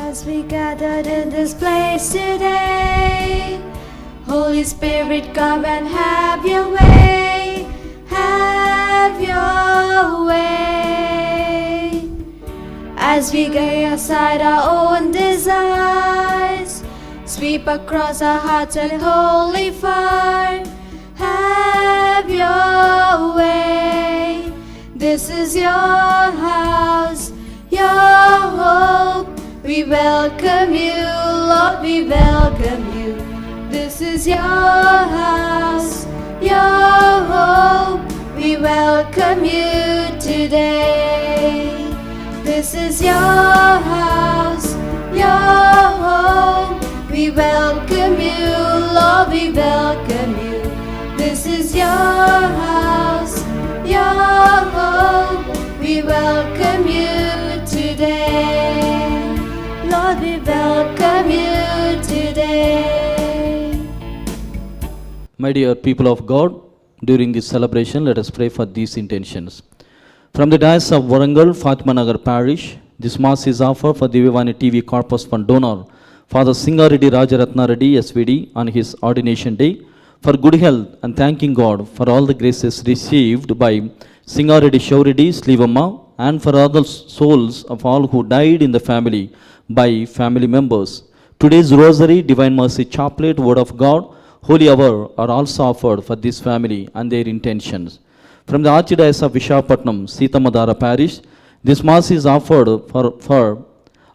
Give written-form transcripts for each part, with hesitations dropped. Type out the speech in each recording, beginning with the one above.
As we gathered in this place today, Holy Spirit, come and have your way, have your way. As we lay aside our own desires, sweep across our hearts and holy fire, have your way. This is your house, your hope. We welcome you, Lord, we welcome you. This is your house, your hope. We welcome you today. This is your house, your hope. We welcome you, Lord, we welcome you. This is your house, your hope. We welcome you today. Lord, we welcome you today. My dear people of God, during this celebration, let us pray for these intentions. From the Diocese of Warangal, Fatima Nagar Parish, this Mass is offered for Divyavani TV Corpus Fund donor, Father Singareddy Rajaratna Reddy, SVD, on his ordination day, for good health and thanking God for all the graces received by Singareddy Shaureddy Slivamma, and for all the souls of all who died in the family by family members. Today's Rosary, Divine Mercy Chaplet, Word of God, Holy Hour are also offered for this family and their intentions. From the Archdiocese of Vishakhapatnam, Sitamadara Parish, this Mass is offered for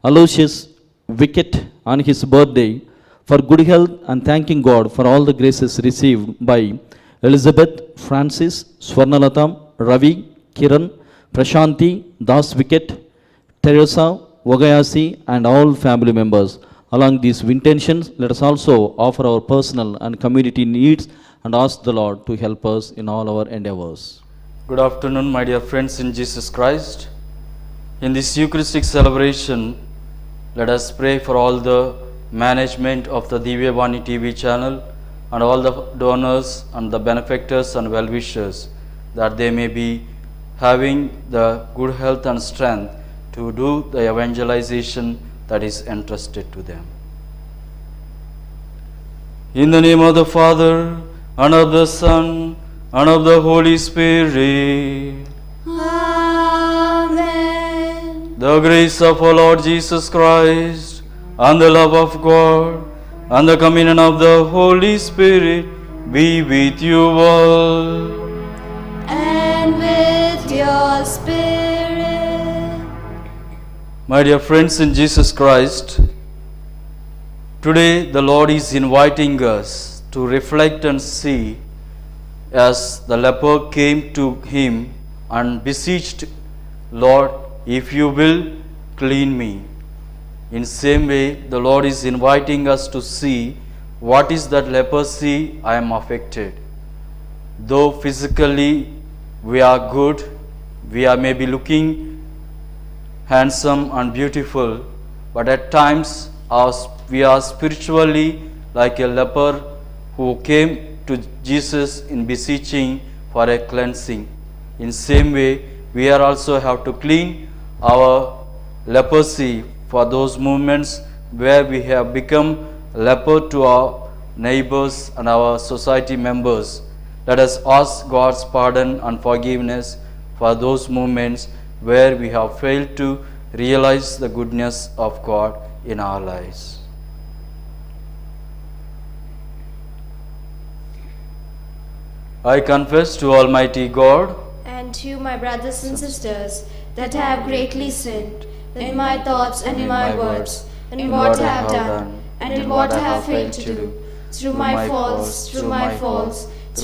Aloysius Wicket on his birthday, for good health and thanking God for all the graces received by Elizabeth, Francis, Swarnalatam, Ravi, Kiran, Prashanti, Das Wicket, Teresa, Wagayasi, and all family members. Along these intentions, let us also offer our personal and community needs and ask the Lord to help us in all our endeavors. Good afternoon, my dear friends in Jesus Christ. In this Eucharistic celebration, let us pray for all the management of the Divyavani TV channel and all the donors and the benefactors and well-wishers, that they may be having the good health and strength to do the evangelization that is entrusted to them. In the name of the Father, and of the Son, and of the Holy Spirit. Amen. The grace of our Lord Jesus Christ, and the love of God, and the communion of the Holy Spirit be with you all. And with your spirit. My dear friends in Jesus Christ, today the Lord is inviting us to reflect and see, as the leper came to him and beseeched, Lord, if you will, clean me. In same way, the Lord is inviting us to see what is that leprosy I am affected. Though physically we are good, we are maybe looking handsome and beautiful, but at times we are spiritually like a leper who came to Jesus in beseeching for a cleansing. In same way, we are also have to clean our leprosy for those moments where we have become leper to our neighbors and our society members. Let us ask God's pardon and forgiveness for those moments where we have failed to realize the goodness of God in our lives. I confess to Almighty God And to my brothers and sisters, that I have greatly sinned in my thoughts and in my words, in what I have done and in what I have failed to do, through my faults, through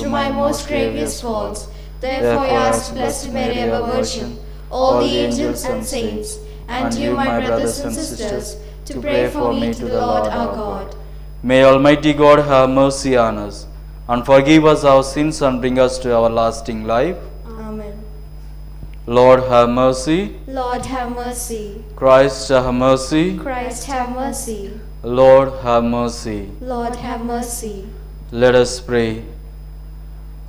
my most grievous faults. Therefore I ask Blessed Mary, ever Virgin, all the angels and saints, and you, my brothers and sisters, to pray for me to the Lord our God. May Almighty God have mercy on us and forgive us our sins and bring us to everlasting life. Amen. Lord have mercy. Lord have mercy. Christ have mercy. Christ have mercy. Lord have mercy. Lord have mercy. Let us pray.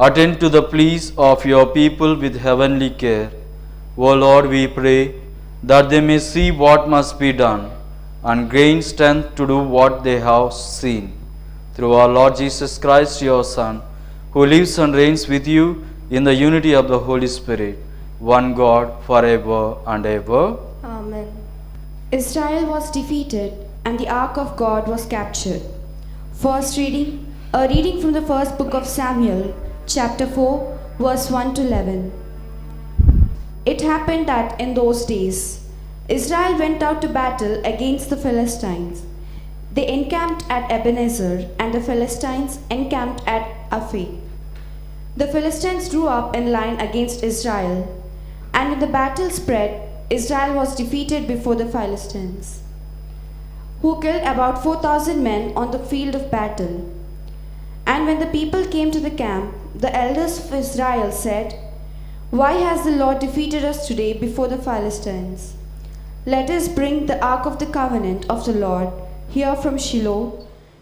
Attend to the pleas of your people with heavenly care. O Lord, we pray that they may see what must be done and gain strength to do what they have seen. Through our Lord Jesus Christ, your Son, who lives and reigns with you in the unity of the Holy Spirit, one God, forever and ever. Amen. Israel was defeated and the ark of God was captured. First reading, a reading from the first book of Samuel, chapter 4, verse 1 to 11. It happened that in those days, Israel went out to battle against the Philistines. They encamped at Ebenezer, and the Philistines encamped at Aphek. The Philistines drew up in line against Israel, and when the battle spread, Israel was defeated before the Philistines, who killed about 4,000 men on the field of battle. And when the people came to the camp, the elders of Israel said, "Why has the Lord defeated us today before the Philistines? Let us bring the ark of the covenant of the Lord here from Shiloh,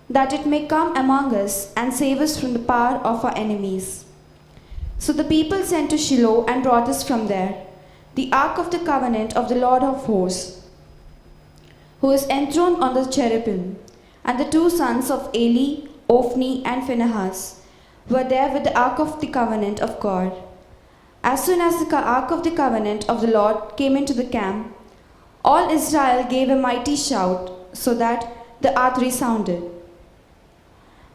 that it may come among us and save us from the power of our enemies." So the people sent to Shiloh and brought us from there the ark of the covenant of the Lord of hosts, who is enthroned on the cherubim. And the two sons of Eli, Ophni and Phinehas, were there with the ark of the covenant of God. As soon as the ark of the covenant of the Lord came into the camp, all Israel gave a mighty shout, so that the earth resounded.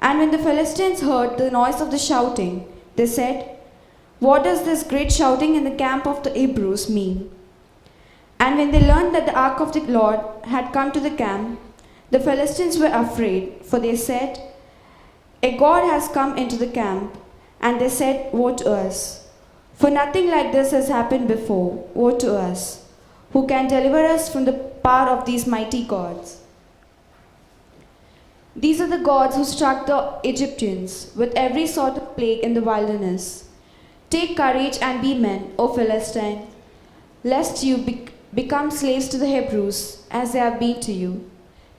And when the Philistines heard the noise of the shouting, they said, "What does this great shouting in the camp of the Hebrews mean?" And when they learned that the ark of the Lord had come to the camp, the Philistines were afraid, for they said, "A god has come into the camp." And they said, "Woe to us! For nothing like this has happened before. Woe to us! Who can deliver us from the power of these mighty gods?" These are the gods who struck the Egyptians with every sort of plague in the wilderness. Take courage and be men, O Philistine, lest you become slaves to the Hebrews, as they have been to you.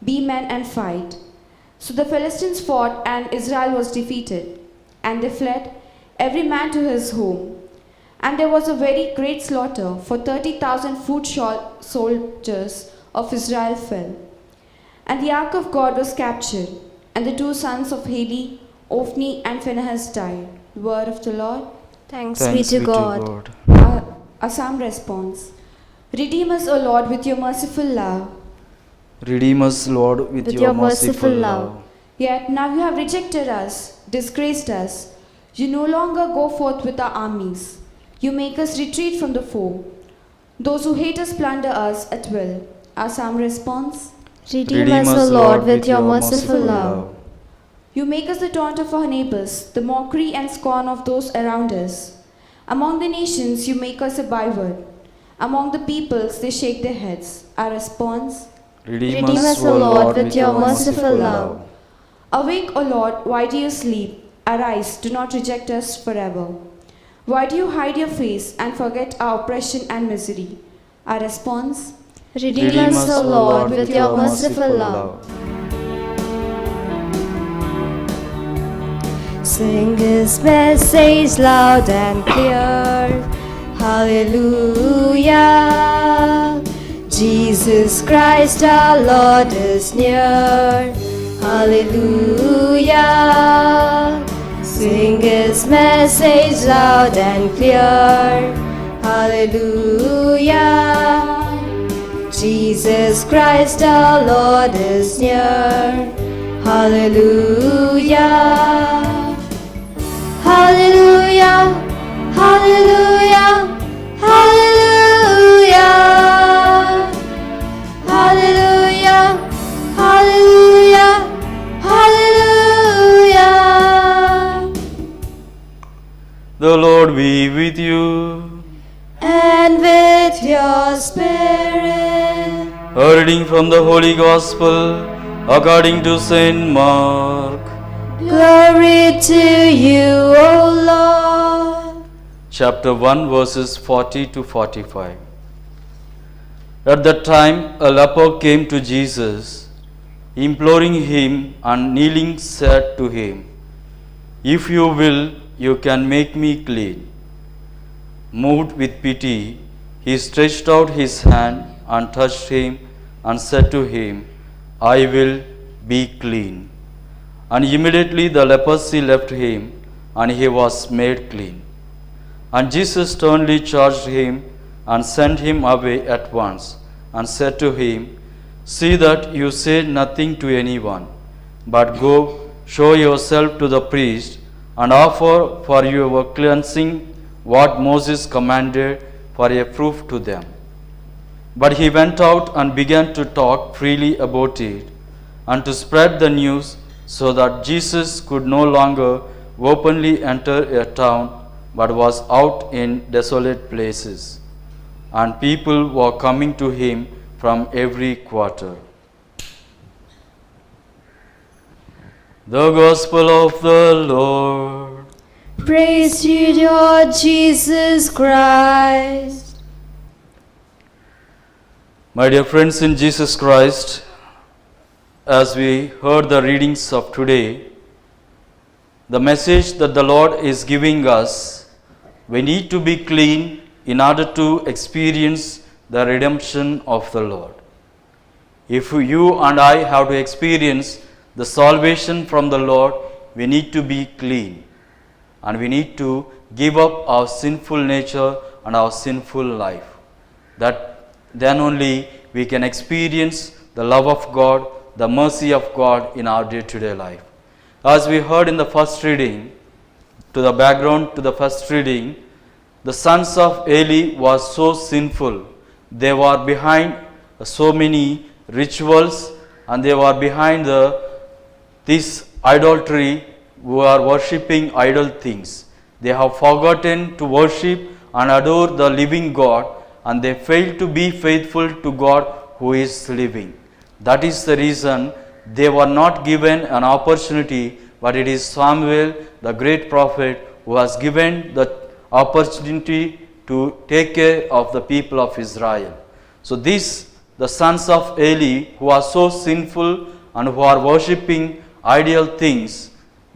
Be men and fight. So the Philistines fought, and Israel was defeated, and they fled, every man to his home. And there was a very great slaughter, for 30,000 foot soldiers of Israel fell. And the ark of God was captured, and the two sons of Heli, Ophni and Phinehas died. The word of the Lord. Thanks be to God. A psalm response. Redeem us, O Lord, with your merciful love. Redeem us, Lord, with your merciful love. Yet now you have rejected us, disgraced us. You no longer go forth with our armies. You make us retreat from the foe. Those who hate us plunder us at will. Our psalm response. Redeem us, O Lord, with your merciful love. You make us the taunt of our neighbors, the mockery and scorn of those around us. Among the nations you make us a byword. Among the peoples they shake their heads. Our response. Redeem us, O Lord, with your merciful love. Awake, O Lord, why do you sleep? Arise, do not reject us forever. Why do you hide your face and forget our oppression and misery? Our response. Redeem us, O Lord, with your merciful love. Sing His message loud and clear. Hallelujah. Jesus Christ our Lord is near. Hallelujah. Sing His message loud and clear. Hallelujah. Jesus Christ our Lord is near. Hallelujah. Hallelujah. Hallelujah. Hallelujah. Hallelujah. Hallelujah. Hallelujah. The Lord be with you. And with your spirit. A reading from the Holy Gospel according to Saint Mark. Glory to you, O Lord. Chapter 1, verses 40 to 45. At that time, a leper came to Jesus, imploring him, and kneeling said to him, "If you will, you can make me clean." Moved with pity, he stretched out his hand and touched him and said to him, I will be clean. And immediately the leprosy left him, and he was made clean. And Jesus sternly charged him and sent him away at once, and said to him, See that you say nothing to anyone, but go show yourself to the priest, and offer for your cleansing what Moses commanded for a proof to them. But he went out and began to talk freely about it, and to spread the news, so that Jesus could no longer openly enter a town, but was out in desolate places, and people were coming to him from every quarter. The Gospel of the Lord. Praise to you, Lord Jesus Christ. My dear friends in Jesus Christ, as we heard the readings of today, the message that the Lord is giving us, we need to be clean in order to experience the redemption of the Lord. If you and I have to experience the salvation from the Lord, we need to be clean, and we need to give up our sinful nature and our sinful life. That then only we can experience the love of God, the mercy of God in our day-to-day life. As we heard in the first reading, to the background to the first reading, the sons of Eli was so sinful. They were behind so many rituals, and they were behind this idolatry, who are worshipping idol things. They have forgotten to worship and adore the living God, and they fail to be faithful to God who is living. That is the reason they were not given an opportunity, but it is Samuel, the great prophet, who has given the opportunity to take care of the people of Israel. So the sons of Eli, who are so sinful and who are worshipping ideal things,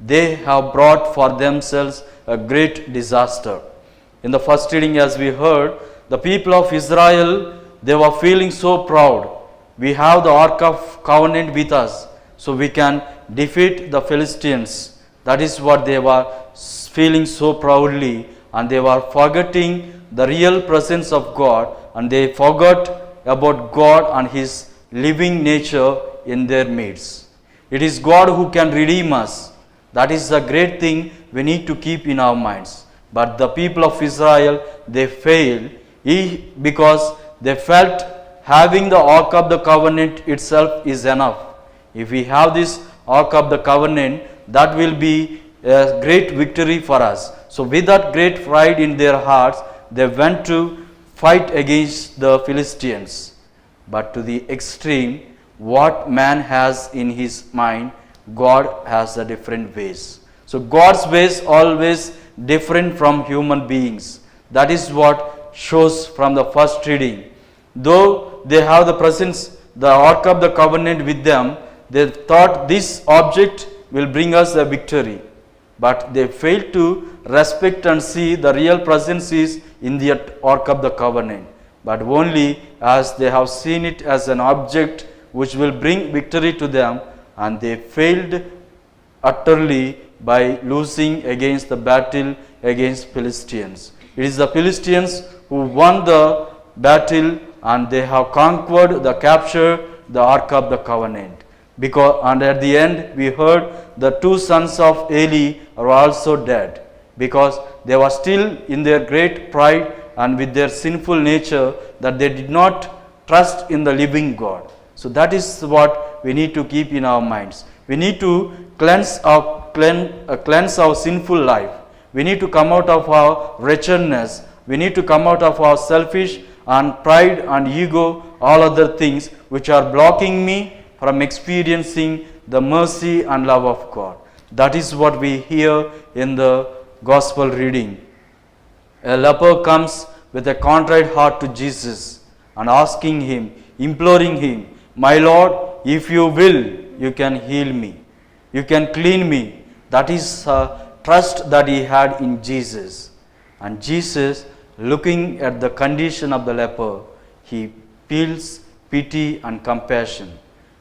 they have brought for themselves a great disaster. In the first reading, as we heard, the people of Israel, they were feeling so proud. We have the Ark of Covenant with us, so we can defeat the Philistines. That is what they were feeling so proudly, and they were forgetting the real presence of God, and they forgot about God and His living nature in their midst. It is God who can redeem us. That is the great thing we need to keep in our minds. But the people of Israel, they failed because they felt having the Ark of the Covenant itself is enough. If we have this Ark of the Covenant, that will be a great victory for us. So with that great pride in their hearts, they went to fight against the Philistines. But to the extreme, what man has in his mind, God has a different ways. So God's ways always different from human beings. That is what shows from the first reading. Though they have the presence, the Ark of the Covenant with them, they thought this object will bring us a victory. But they failed to respect and see the real presence is in the Ark of the Covenant. But only as they have seen it as an object which will bring victory to them, and they failed utterly by losing against the battle against Philistines. It is the Philistines who won the battle, and they have conquered the capture the Ark of the Covenant. And at the end we heard the two sons of Eli are also dead, because they were still in their great pride and with their sinful nature, that they did not trust in the living God. So that is what we need to keep in our minds. We need to cleanse our sinful life. We need to come out of our wretchedness. We need to come out of our selfish and pride and ego, all other things which are blocking me from experiencing the mercy and love of God. That is what we hear in the Gospel reading. A leper comes with a contrite heart to Jesus and asking Him, imploring Him, My Lord, if you will, you can heal me. You can clean me. That is trust that he had in Jesus. And Jesus, looking at the condition of the leper, he feels pity and compassion.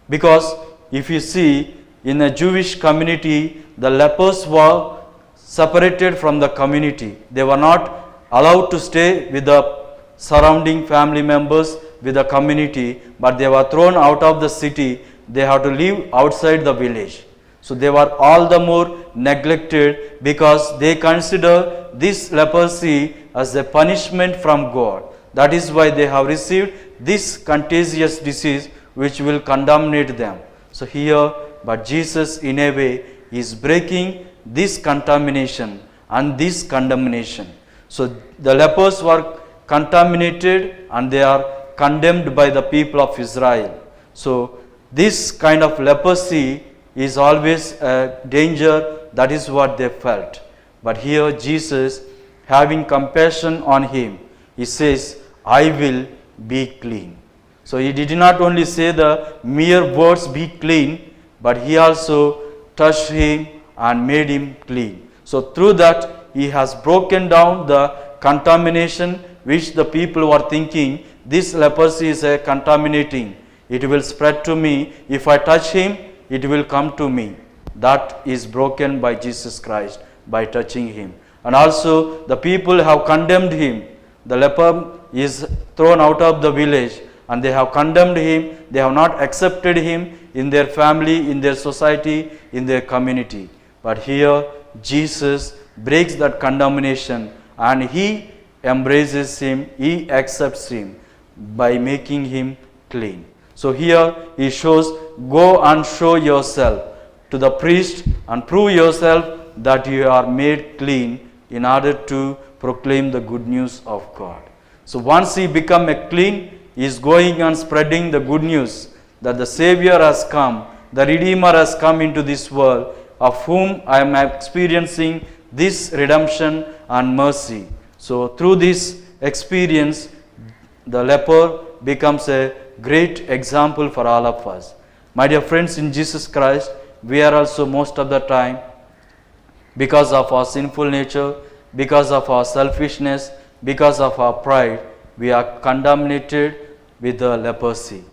Because if you see, in a Jewish community, the lepers were separated from the community. They were not allowed to stay with the surrounding family members, with the community, but they were thrown out of the city. They have to live outside the village. So they were all the more neglected because they consider this leprosy as a punishment from God. That is why they have received this contagious disease which will contaminate them. So here, but Jesus in a way is breaking this contamination and this condemnation. So the lepers were contaminated and they are condemned by the people of Israel. So this kind of leprosy is always a danger. That is what they felt. But here Jesus, having compassion on him, he says, I will be clean. So he did not only say the mere words, be clean, but he also touched him and made him clean. So through that he has broken down the contamination which the people were thinking, this leprosy is a contaminating. It will spread to me. If I touch him, it will come to me. That is broken by Jesus Christ by touching him. And also the people have condemned him. The leper is thrown out of the village and they have condemned him. They have not accepted him in their family, in their society, in their community. But here Jesus breaks that condemnation and he embraces him, he accepts him by making him clean. So here he shows, go and show yourself to the priest and prove yourself that you are made clean in order to proclaim the good news of God. So once he become a clean, he is going and spreading the good news that the Savior has come, the Redeemer has come into this world, of whom I am experiencing this redemption and mercy. So through this experience, the leper becomes a great example for all of us. My dear friends in Jesus Christ, we are also most of the time, because of our sinful nature, because of our selfishness, because of our pride, we are contaminated with the leprosy.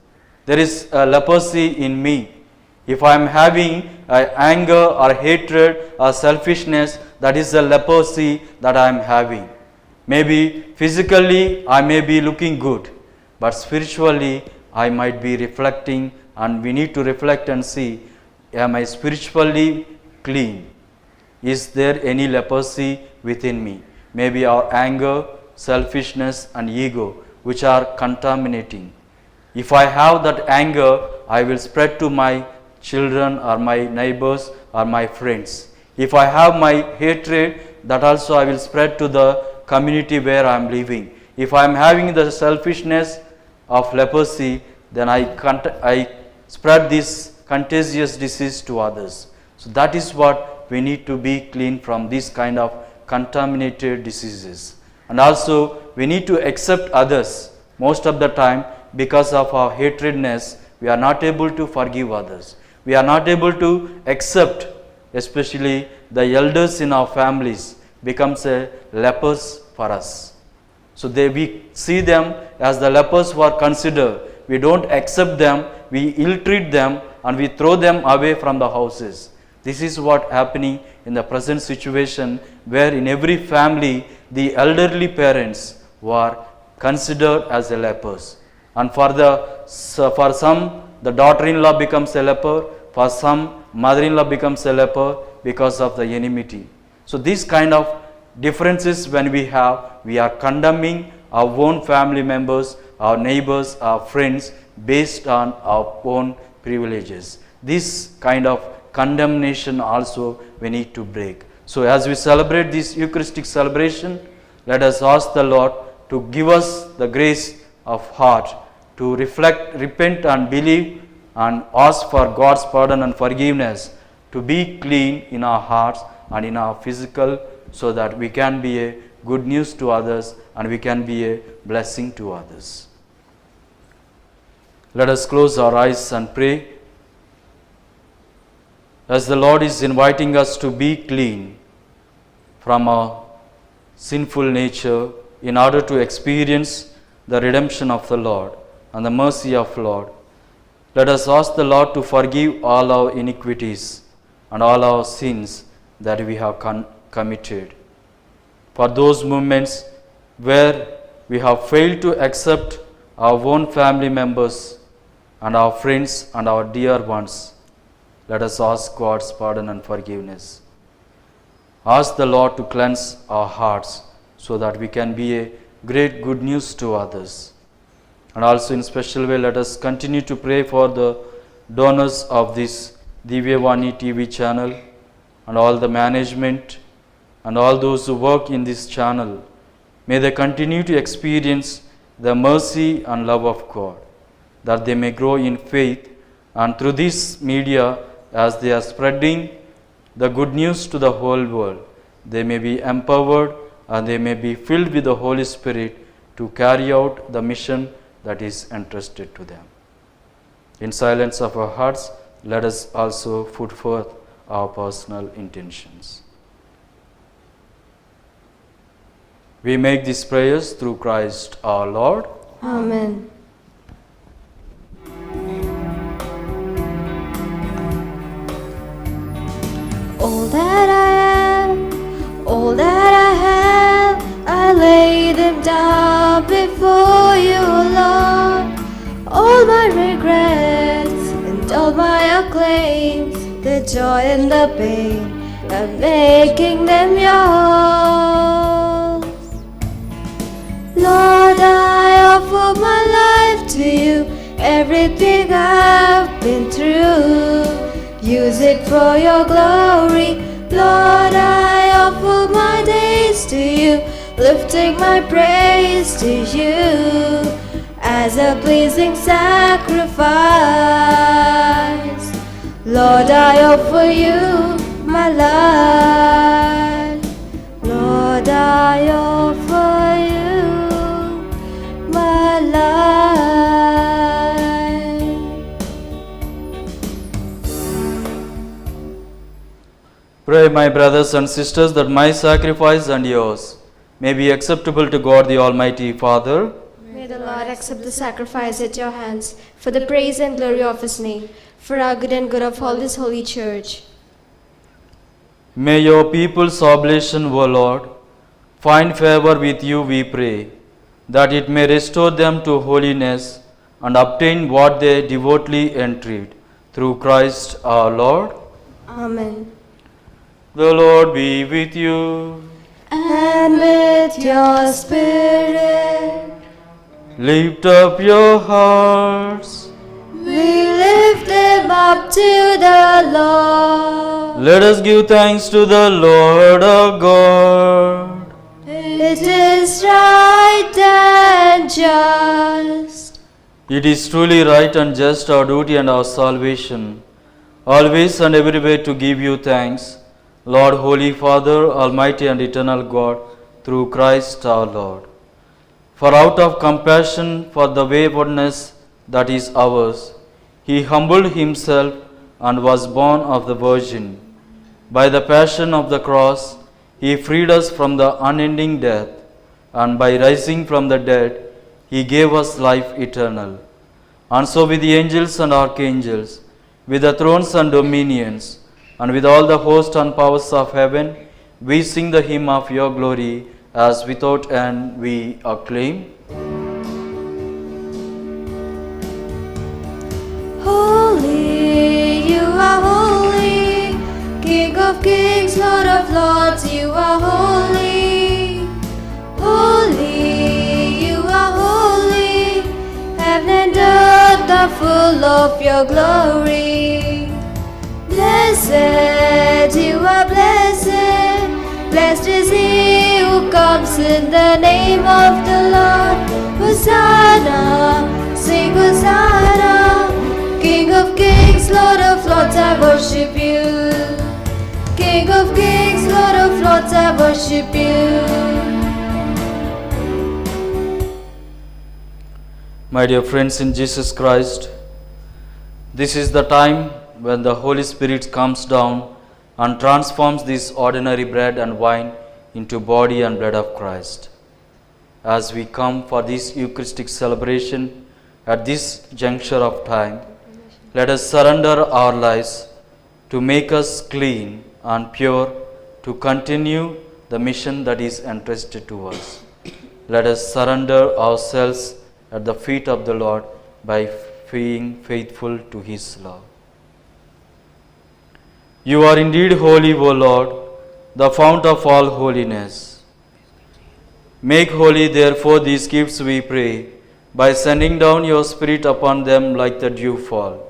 There is a leprosy in me. If I am having anger or hatred or selfishness, that is the leprosy that I am having. Maybe physically I may be looking good, but spiritually I might be reflecting, and we need to reflect and see, am I spiritually clean? Is there any leprosy within me? Maybe our anger, selfishness and ego which are contaminating. If I have that anger, I will spread to my children or my neighbors or my friends. If I have my hatred, that also I will spread to the community where I am living. If I am having the selfishness of leprosy, then I spread this contagious disease to others. So that is what we need to be clean from this kind of contaminated diseases. And also we need to accept others. Most of the time, because of our hatredness, we are not able to forgive others. We are not able to accept, especially the elders in our families becomes a lepers for us. So we see them as the lepers who are considered. We don't accept them, we ill-treat them and we throw them away from the houses. This is what happening in the present situation, where in every family the elderly parents were considered as a lepers. And for some, the daughter-in-law becomes a leper, for some, mother-in-law becomes a leper because of the enmity. So these kind of differences when we are condemning our own family members, our neighbors, our friends based on our own privileges. This kind of condemnation also we need to break. So as we celebrate this Eucharistic celebration, let us ask the Lord to give us the grace of heart to reflect, repent and believe and ask for God's pardon and forgiveness, to be clean in our hearts and in our physical, so that we can be a good news to others and we can be a blessing to others. Let us close our eyes and pray. As the Lord is inviting us to be clean from our sinful nature in order to experience the redemption of the Lord and the mercy of Lord, Let us ask the Lord to forgive all our iniquities and all our sins that we have committed. For those moments where we have failed to accept our own family members and our friends and our dear ones, let us ask God's pardon and forgiveness. Ask the Lord to cleanse our hearts so that we can be a great good news to others. And also in special way, let us continue to pray for the donors of this Divyavani TV channel and all the management and all those who work in this channel. May they continue to experience the mercy and love of God, that they may grow in faith, and through this media, as they are spreading the good news to the whole world, they may be empowered and they may be filled with the Holy Spirit to carry out the mission that is entrusted to them. In silence of our hearts, let us also put forth our personal intentions. We make these prayers through Christ our Lord. Amen. All that I am, all that I have, I lay them down before you, Lord. All my regrets and all my acclaims, the joy and the pain of making them yours. Lord, I offer my life to you, everything I've been through. Use it for your glory. Lord, I offer my days to you, lifting my praise to you as a pleasing sacrifice. Lord, I offer you my life. Lord, I offer you my life. Pray, my brothers and sisters, that my sacrifice and yours may be acceptable to God the Almighty Father. May the Lord accept the sacrifice at your hands for the praise and glory of His name, for our good and good of all this holy church. May your people's oblation, O Lord, find favor with you, we pray, that it may restore them to holiness and obtain what they devotedly entreat. Through Christ our Lord. Amen. The Lord be with you. And with your spirit, Lift up your hearts. we lift them up to the Lord. Let us give thanks to the Lord our God. It is right and just. It is truly right and just, our duty and our salvation, always and everywhere to give you thanks, Lord, Holy Father, Almighty and Eternal God, through Christ our Lord. For out of compassion for the waywardness that is ours, He humbled Himself and was born of the Virgin. By the passion of the cross, He freed us from the unending death, and by rising from the dead, He gave us life eternal. And so with the angels and archangels, with the thrones and dominions, and with all the hosts and powers of heaven, we sing the hymn of your glory, as without end we acclaim. Holy, you are holy, King of kings, Lord of lords, you are holy. Holy, you are holy, heaven and earth are full of your glory. Blessed, you are blessed, blessed is he who comes in the name of the Lord. Hosanna, sing Hosanna, King of kings, Lord of lords, I worship you. King of kings, Lord of lords, I worship you. My dear friends in Jesus Christ, this is the time when the Holy Spirit comes down and transforms this ordinary bread and wine into body and blood of Christ. As we come for this Eucharistic celebration at this juncture of time, let us surrender our lives to make us clean and pure to continue the mission that is entrusted to us. Let us surrender ourselves at the feet of the Lord by being faithful to His love. You are indeed holy, O Lord, the fount of all holiness. Make holy, therefore, these gifts, we pray, by sending down your Spirit upon them like the dewfall,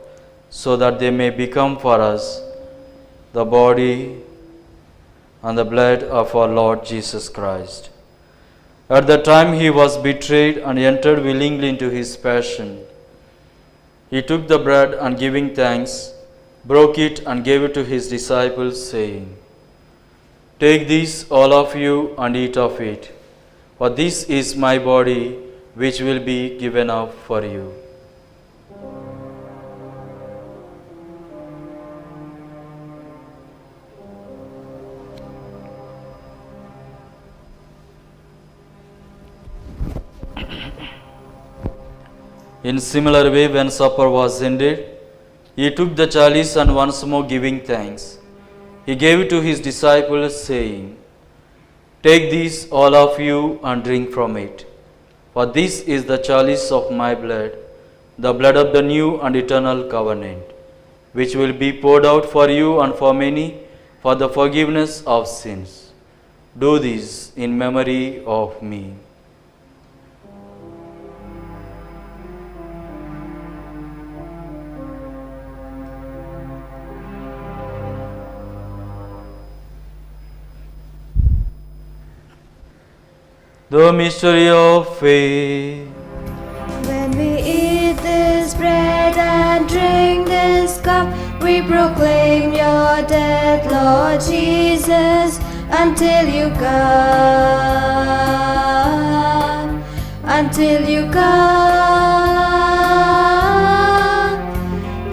so that they may become for us the body and the blood of our Lord Jesus Christ. At the time He was betrayed and entered willingly into His passion, He took the bread and giving thanks, broke it and gave it to His disciples, saying, Take this, all of you, and eat of it, for this is my body, which will be given up for you. In similar way, when supper was ended, He took the chalice and once more giving thanks, He gave it to His disciples, saying, Take this, all of you, and drink from it. For this is the chalice of my blood, the blood of the new and eternal covenant, which will be poured out for you and for many for the forgiveness of sins. Do this in memory of me. The mystery of faith. When we eat this bread and drink this cup, we proclaim your death, Lord Jesus, until you come. Until you come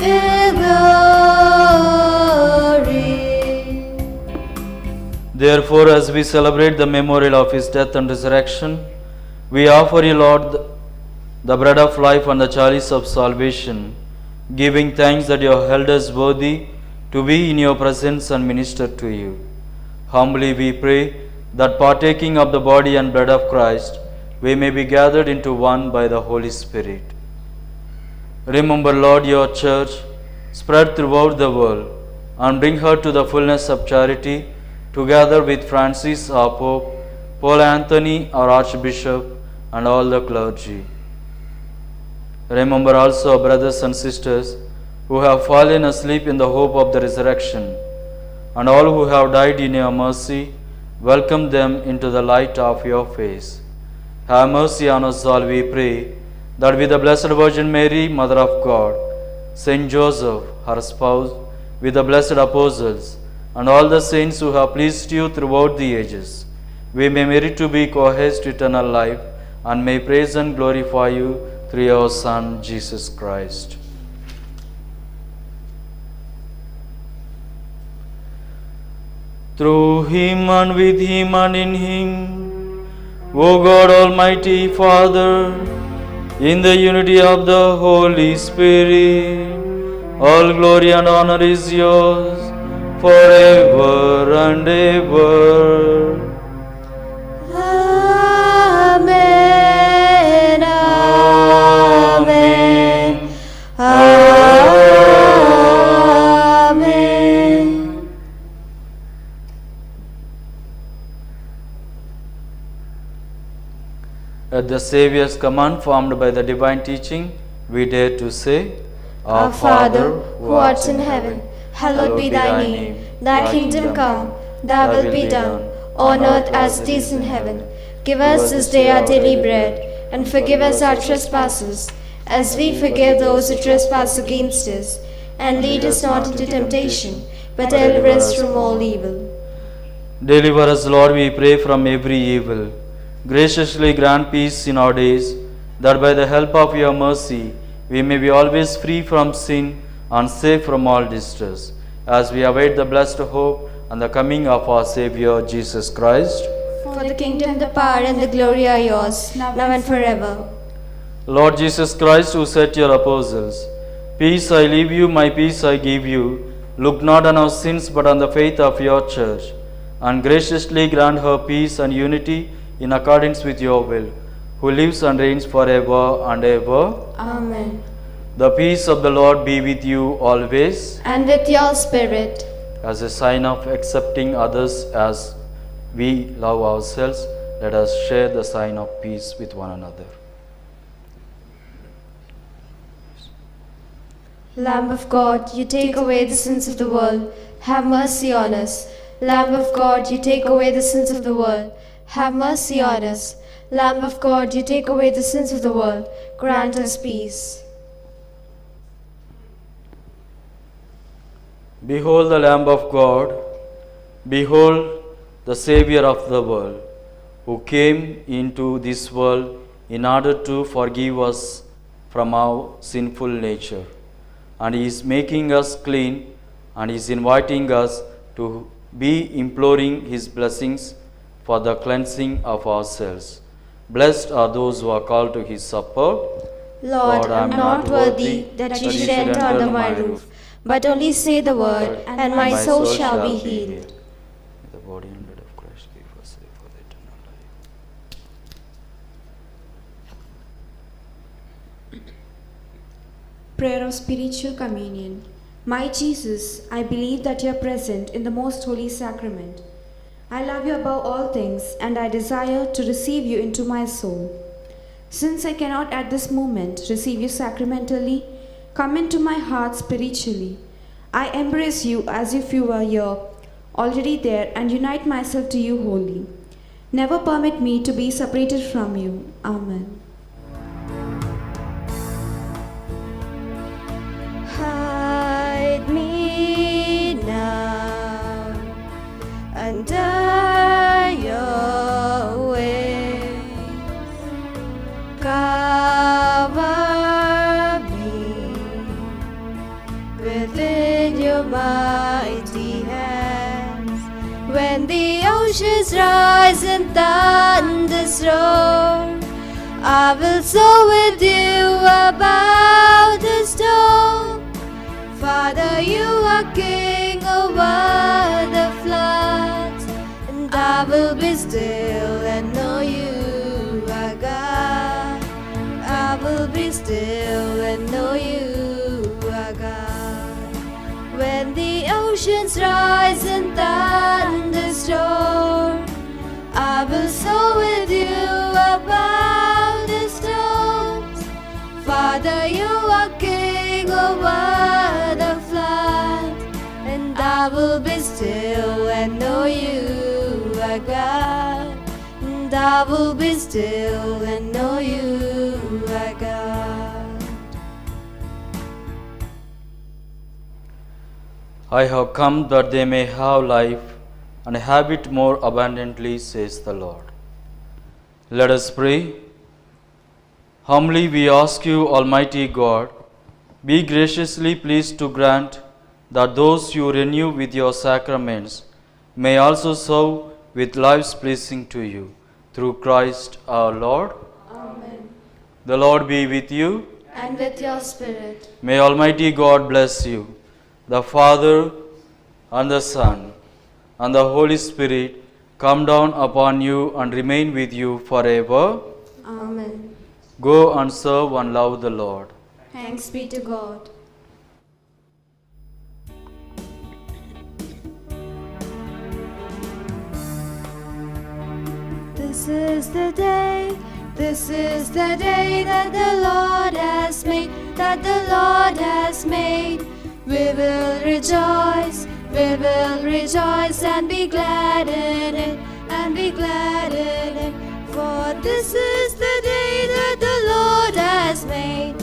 in glory. Therefore, as we celebrate the memorial of His death and resurrection, we offer you, Lord, the bread of life and the chalice of salvation, giving thanks that you have held us worthy to be in your presence and minister to you. Humbly we pray that partaking of the body and blood of Christ, we may be gathered into one by the Holy Spirit. Remember, Lord, your church spread throughout the world and bring her to the fullness of charity, together with Francis, our Pope, Paul Anthony, our Archbishop, and all the clergy. Remember also our brothers and sisters who have fallen asleep in the hope of the resurrection, and all who have died in your mercy. Welcome them into the light of your face. Have mercy on us all, we pray, that with the Blessed Virgin Mary, Mother of God, Saint Joseph, her spouse, with the blessed apostles, and all the saints who have pleased you throughout the ages, we may merit to be co-heirs to eternal life, and may praise and glorify you through your Son, Jesus Christ. Through Him and with Him and in Him, O God Almighty Father, in the unity of the Holy Spirit, all glory and honor is yours forever and ever. Amen. Amen. Amen. At the Saviour's command, formed by the divine teaching, we dare to say, Our Father, who art in heaven, hallowed be thy name. Thy kingdom come, thy will be done, on earth as it is in heaven. Give us this day our daily bread, and forgive us our trespasses, as we forgive those who trespass against us. And lead us not into temptation, but deliver us from all evil. Deliver us, Lord, we pray, from every evil. Graciously grant peace in our days, that by the help of your mercy we may be always free from sin and safe from all distress, as we await the blessed hope and the coming of our Saviour Jesus Christ. For the kingdom, the power, and the glory are yours, now and forever. Lord Jesus Christ, who said to your apostles, Peace I leave you, my peace I give you. Look not on our sins, but on the faith of your church, and graciously grant her peace and unity in accordance with your will, who lives and reigns forever and ever. Amen. The peace of the Lord be with you always. And with your spirit. As a sign of accepting others as we love ourselves, let us share the sign of peace with one another. Lamb of God, you take away the sins of the world, have mercy on us. Lamb of God, you take away the sins of the world, have mercy on us. Lamb of God, you take away the sins of the world, grant us peace. Behold the Lamb of God, behold the Savior of the world, who came into this world in order to forgive us from our sinful nature. And He is making us clean, and He is inviting us to be imploring His blessings for the cleansing of ourselves. Blessed are those who are called to His supper. Lord, I am not worthy that you should enter under my roof, but only say the word, and my soul shall be healed. May the body and blood of Christ be for us for the eternal life. Prayer of Spiritual Communion. My Jesus, I believe that you are present in the most holy sacrament. I love you above all things, and I desire to receive you into my soul. Since I cannot at this moment receive you sacramentally, come into my heart spiritually. I embrace you as if you were here, already there, and unite myself to you wholly. Never permit me to be separated from you. Amen. Hide me now under your wings. Cover me within your mighty hands. When the oceans rise and thunders roar, I will soar with you above the storm. Father, you are king over the floods, and I will be still and know you are God. I will be still and know you are God. When the oceans rise and thunders roar, I will soar with you above the storms. Father, you are king over the flood, and I will be still and know you are God. And I will be still and know you are God. I have come that they may have life and have it more abundantly, says the Lord. Let us pray. Humbly we ask you, Almighty God, be graciously pleased to grant that those you renew with your sacraments may also serve with lives pleasing to you. Through Christ our Lord. Amen. The Lord be with you. And with your spirit. May Almighty God bless you, the Father and the Son and the Holy Spirit come down upon you and remain with you forever. Amen. Go and serve and love the Lord. Thanks be to God. This is the day that the Lord has made, that the Lord has made. We will rejoice and be glad in it, and be glad in it. For this is the day that the Lord has made.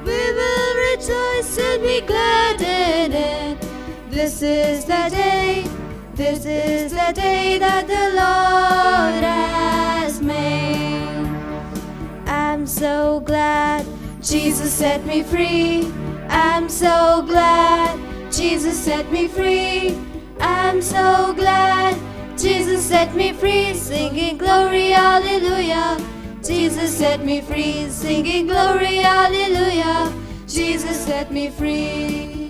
We will rejoice and be glad in it. This is the day that the Lord has made. I'm so glad Jesus set me free. I'm so glad Jesus set me free. I'm so glad Jesus set me free. Singing glory, hallelujah. Jesus set me free. Singing glory, hallelujah. Jesus Jesus set me free.